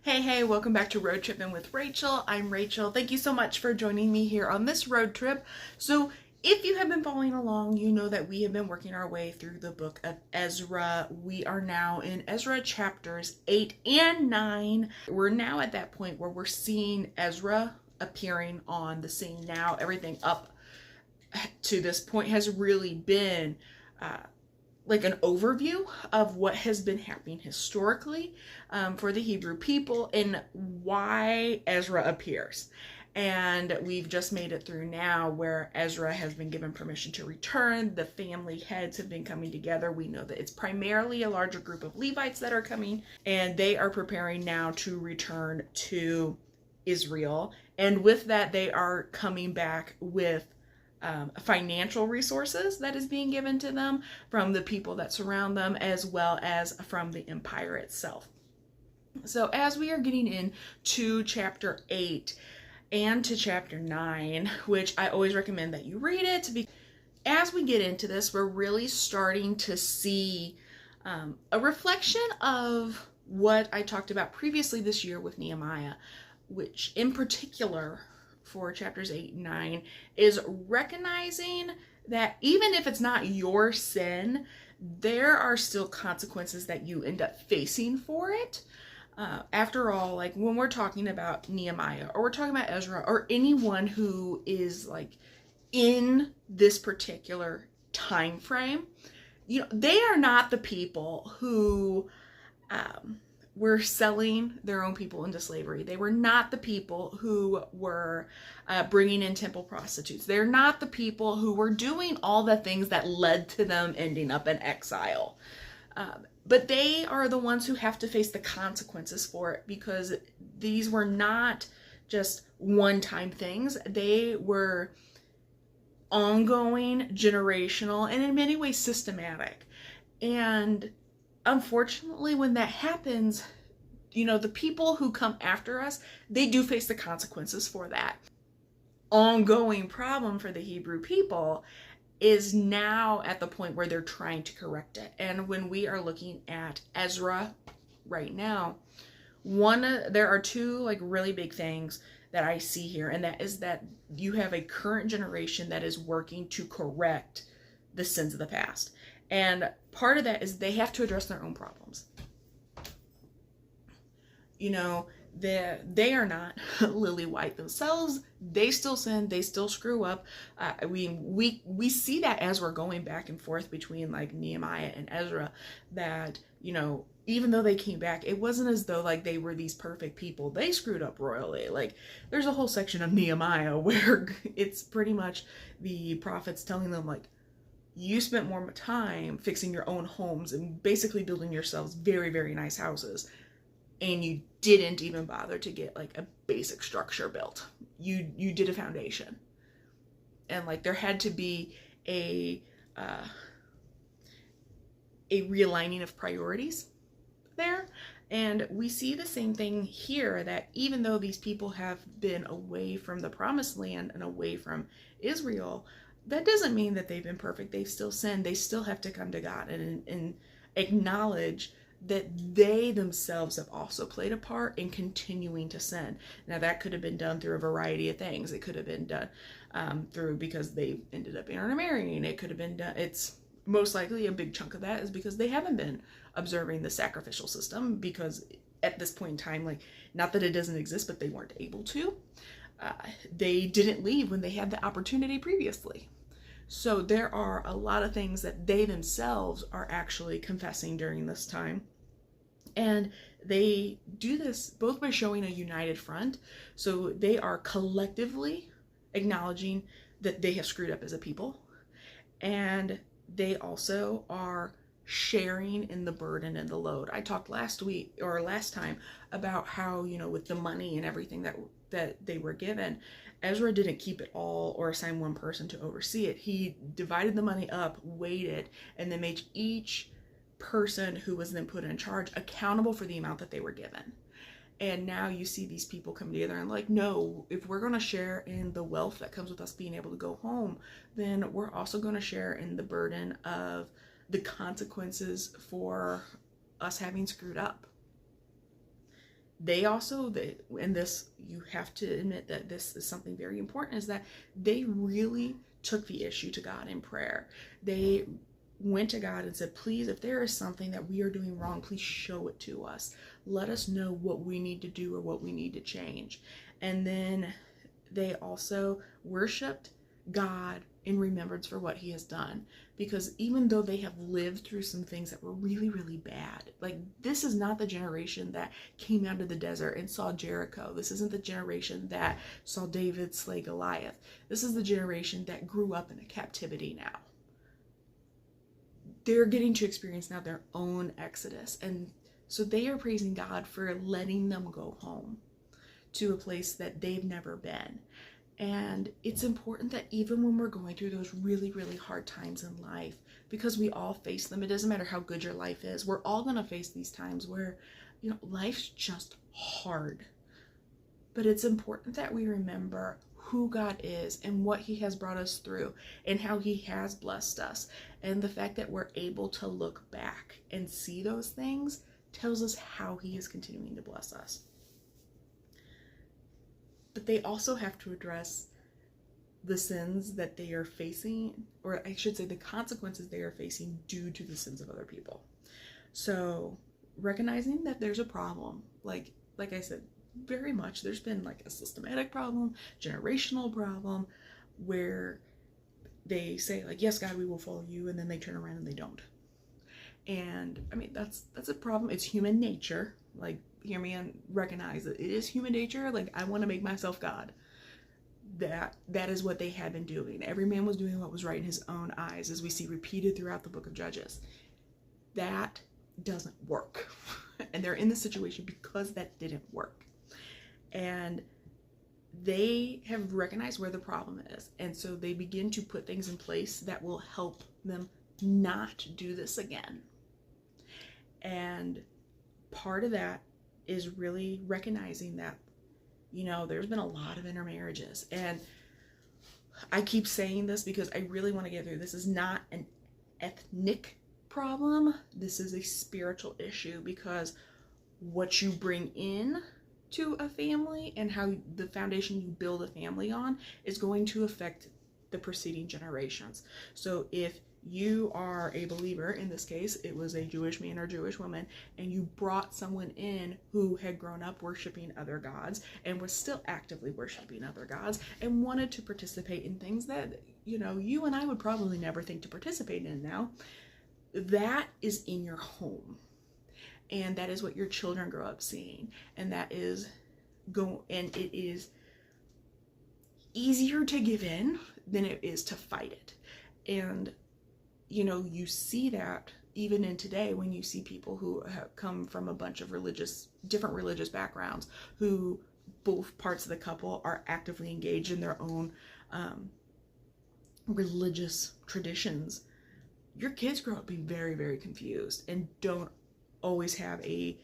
Hey, welcome back to Road Tripping with Rachel. I'm Rachel. Thank you so much for joining me here on this road trip. So, if you have been following along, you know that we have been working our way through the book of Ezra. We are now in Ezra chapters 8 and 9. We're now at that point where we're seeing Ezra appearing on the scene now. Everything up to this point has really been like an overview of what has been happening historically for the Hebrew people and why Ezra appears. And we've just made it through now where Ezra has been given permission to return. The family heads have been coming together. We know that it's primarily a larger group of Levites that are coming, and they are preparing now to return to Israel. And with that, they are coming back with financial resources that is being given to them from the people that surround them, as well as from the empire itself. So as we are getting into chapter 8 and to chapter 9, which I always recommend that you read it, as we get into this, we're really starting to see a reflection of what I talked about previously this year with Nehemiah, which in particular for chapters 8 and 9 is recognizing that even if it's not your sin, there are still consequences that you end up facing for it. After all, like when we're talking about Nehemiah or we're talking about Ezra or anyone who is like in this particular time frame, they are not the people who were selling their own people into slavery. They were not the people who were bringing in temple prostitutes. They're not the people who were doing all the things that led to them ending up in exile. But they are the ones who have to face the consequences for it, because these were not just one-time things. They were ongoing, generational, and in many ways systematic. And unfortunately, when that happens, the people who come after us, they do face the consequences for that. Ongoing problem for the Hebrew people is now at the point where they're trying to correct it. And when we are looking at Ezra right now, there are two like really big things that I see here, and that is that you have a current generation that is working to correct the sins of the past. And part of that is they have to address their own problems. They are not lily white themselves. They still sin. They still screw up. We see that as we're going back and forth between like Nehemiah and Ezra, that, even though they came back, it wasn't as though like they were these perfect people. They screwed up royally. Like there's a whole section of Nehemiah where it's pretty much the prophets telling them like, you spent more time fixing your own homes and basically building yourselves very, very nice houses, and you didn't even bother to get like a basic structure built. You did a foundation, and like there had to be a realigning of priorities there. And we see the same thing here, that even though these people have been away from the promised land and away from Israel, that doesn't mean that they've been perfect. They've still sinned. They still have to come to God and acknowledge that they themselves have also played a part in continuing to sin. Now, that could have been done through a variety of things. It could have been done through because they ended up intermarrying. It could have been done. It's most likely a big chunk of that is because they haven't been observing the sacrificial system, because at this point in time, like, not that it doesn't exist, but they weren't able to. They didn't leave when they had the opportunity previously. So there are a lot of things that they themselves are actually confessing during this time. And they do this both by showing a united front. So they are collectively acknowledging that they have screwed up as a people. And they also are sharing in the burden and the load. I talked last time about how, with the money and everything that they were given, Ezra didn't keep it all or assign one person to oversee it. He divided the money up, weighted, and then made each person who was then put in charge accountable for the amount that they were given. And now you see these people come together and like, no, if we're going to share in the wealth that comes with us being able to go home, then we're also going to share in the burden of the consequences for us having screwed up. They also, and this, you have to admit that this is something very important, is that they really took the issue to God in prayer. They went to God and said, please, if there is something that we are doing wrong, please show it to us. Let us know what we need to do or what we need to change. And then they also worshiped God in remembrance for what he has done. Because even though they have lived through some things that were really, really bad, like this is not the generation that came out of the desert and saw Jericho. This isn't the generation that saw David slay Goliath. This is the generation that grew up in a captivity now. They're getting to experience now their own exodus. And so they are praising God for letting them go home to a place that they've never been. And it's important that even when we're going through those really, really hard times in life, because we all face them, it doesn't matter how good your life is, we're all going to face these times where, life's just hard. But it's important that we remember who God is and what he has brought us through and how he has blessed us. And the fact that we're able to look back and see those things tells us how he is continuing to bless us. But they also have to address the sins that they are facing, or I should say the consequences they are facing due to the sins of other people. So recognizing that there's a problem, like I said, very much there's been like a systematic problem, generational problem, where they say like, yes, God, we will follow you, and then they turn around and they don't. And I mean, that's a problem. It's human nature. Like, hear me and recognize that it is human nature. Like, I want to make myself God. That is what they had been doing. Every man was doing what was right in his own eyes, as we see repeated throughout the book of Judges. That doesn't work. And they're in this situation because that didn't work. And they have recognized where the problem is. And so they begin to put things in place that will help them not do this again. And part of that is really recognizing that, there's been a lot of intermarriages. And I keep saying this because I really want to get through. This is not an ethnic problem. This is a spiritual issue, because what you bring in to a family and how the foundation you build a family on is going to affect the preceding generations. So if you are a believer, in this case, it was a Jewish man or Jewish woman, and you brought someone in who had grown up worshiping other gods and was still actively worshiping other gods and wanted to participate in things that, you and I would probably never think to participate in now, that is in your home. And that is what your children grow up seeing. And that is and it is easier to give in than it is to fight it. And you see that even in today when you see people who have come from a bunch of different religious backgrounds, who both parts of the couple are actively engaged in their own religious traditions. Your kids grow up being very, very confused and don't always have a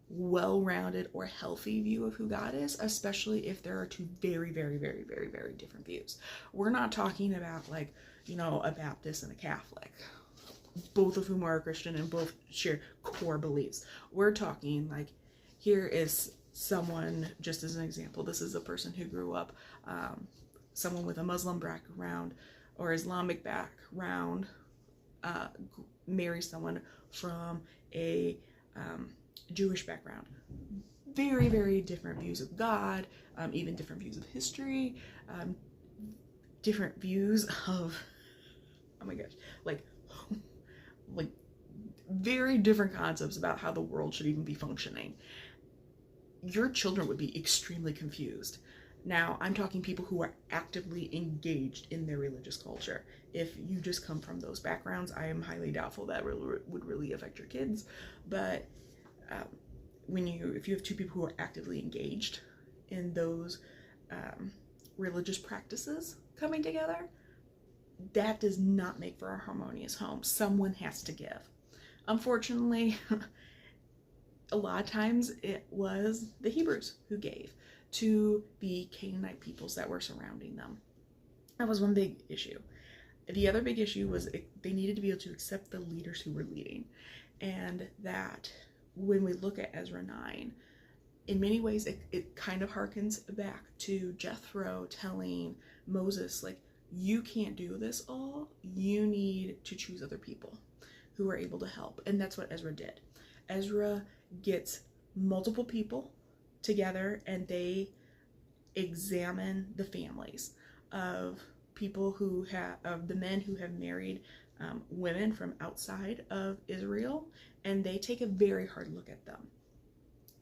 well-rounded or healthy view of who God is, especially if there are two very, very, very, very, very different views. We're not talking about like, a Baptist and a Catholic, both of whom are a Christian and both share core beliefs. We're talking like, here is someone, just as an example, this is a person who grew up, someone with a Muslim background or Islamic background, marries someone from a Jewish background. Very, very different views of God, even different views of history, different views of, oh my gosh, like very different concepts about how the world should even be functioning. Your children would be extremely confused. Now, I'm talking people who are actively engaged in their religious culture. If you just come from those backgrounds, I am highly doubtful that would really affect your kids. But if you have two people who are actively engaged in those religious practices coming together, that does not make for a harmonious home. Someone has to give. Unfortunately, a lot of times it was the Hebrews who gave to the Canaanite peoples that were surrounding them. That was one big issue. The other big issue was they needed to be able to accept the leaders who were leading. And that when we look at Ezra 9, in many ways, it kind of harkens back to Jethro telling Moses, like, you can't do this all. You need to choose other people who are able to help. And that's what Ezra did. Ezra gets multiple people together and they examine the families of people who have, of the men who have married women from outside of Israel, and they take a very hard look at them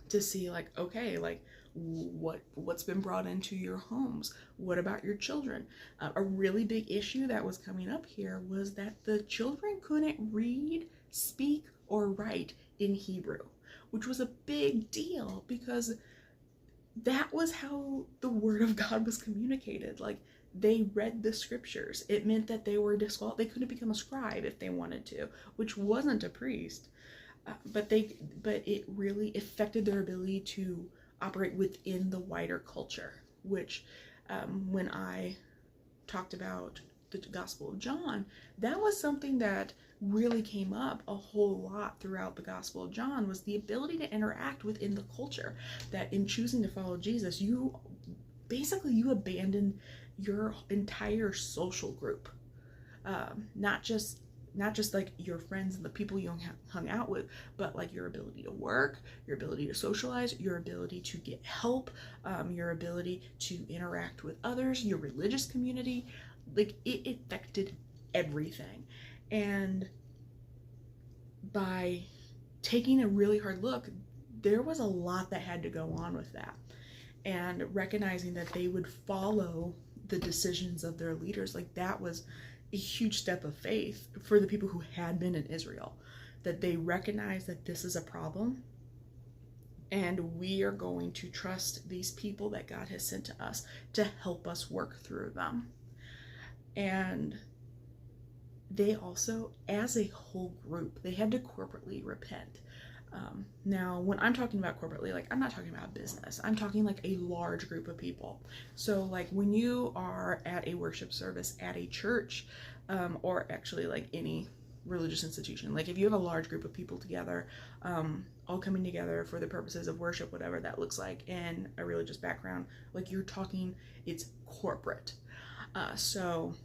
to see, like, okay, like, what's been brought into your homes? What about your children? A really big issue that was coming up here was that the children couldn't read, speak, or write in Hebrew, which was a big deal because that was how the word of God was communicated. Like, they read the scriptures. It meant that they were disqualified. They couldn't become a scribe if they wanted to, which wasn't a priest. But it really affected their ability to operate within the wider culture, which when I talked about the Gospel of John, that was something that really came up a whole lot throughout the Gospel of John, was the ability to interact within the culture. That in choosing to follow Jesus, you abandon your entire social group, not just like your friends and the people you hung out with, but like your ability to work, your ability to socialize, your ability to get help, your ability to interact with others, your religious community. Like, it affected everything. And by taking a really hard look, there was a lot that had to go on with that. And recognizing that they would follow the decisions of their leaders, like, that was a huge step of faith for the people who had been in Israel, that they recognized that this is a problem and we are going to trust these people that God has sent to us to help us work through them. And they also, as a whole group, they had to corporately repent. Now, when I'm talking about corporately, like, I'm not talking about business. I'm talking like a large group of people. So like when you are at a worship service at a church, or actually like any religious institution, like if you have a large group of people together, all coming together for the purposes of worship, whatever that looks like in a religious background, like you're talking, it's corporate. So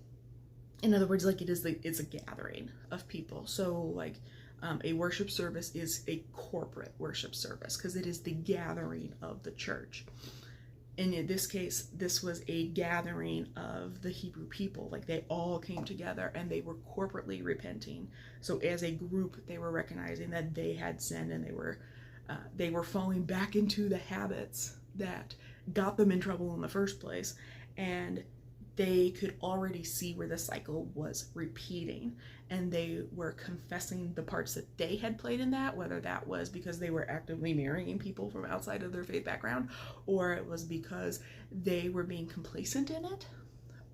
in other words, like it's a gathering of people. So like, a worship service is a corporate worship service because it is the gathering of the church. And in this case, this was a gathering of the Hebrew people. Like, they all came together and they were corporately repenting. So as a group, they were recognizing that they had sinned and they were falling back into the habits that got them in trouble in the first place. And they could already see where the cycle was repeating, and they were confessing the parts that they had played in that, whether that was because they were actively marrying people from outside of their faith background, or it was because they were being complacent in it,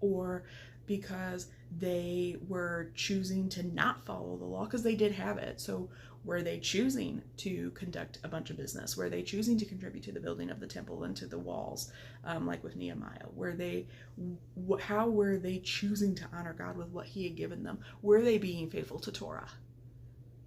or because they were choosing to not follow the law because they did have it. So were they choosing to conduct a bunch of business? Were they choosing to contribute to the building of the temple and to the walls, like with Nehemiah? How were they choosing to honor God with what he had given them? Were they being faithful to Torah?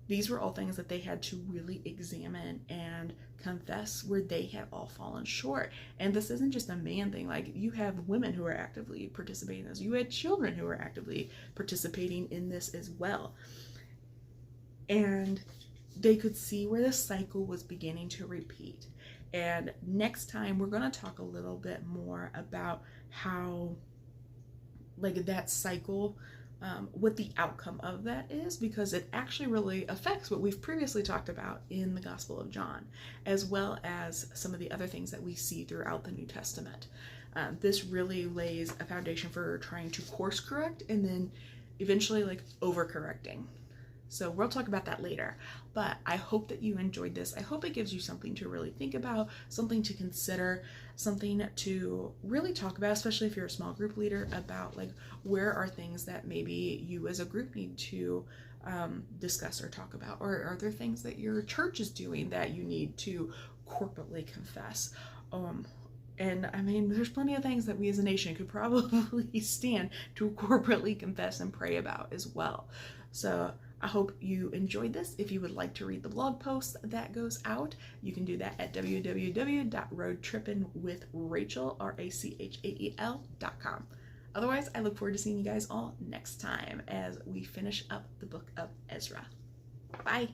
These were all things that they had to really examine and confess where they had all fallen short. And this isn't just a man thing. Like, you have women who are actively participating in this. You had children who are actively participating in this as well. And they could see where the cycle was beginning to repeat. And next time we're going to talk a little bit more about how, like, that cycle, what the outcome of that is, because it actually really affects what we've previously talked about in the Gospel of John, as well as some of the other things that we see throughout the New Testament. This really lays a foundation for trying to course correct and then eventually like overcorrecting. So we'll talk about that later, but I hope that you enjoyed this. I hope it gives you something to really think about, something to consider, something to really talk about, especially if you're a small group leader, about like, where are things that maybe you as a group need to discuss or talk about, or are there things that your church is doing that you need to corporately confess? And I mean, there's plenty of things that we as a nation could probably stand to corporately confess and pray about as well. So I hope you enjoyed this. If you would like to read the blog post that goes out, you can do that at www.roadtrippingwithrachael.com. Otherwise, I look forward to seeing you guys all next time as we finish up the book of Ezra. Bye.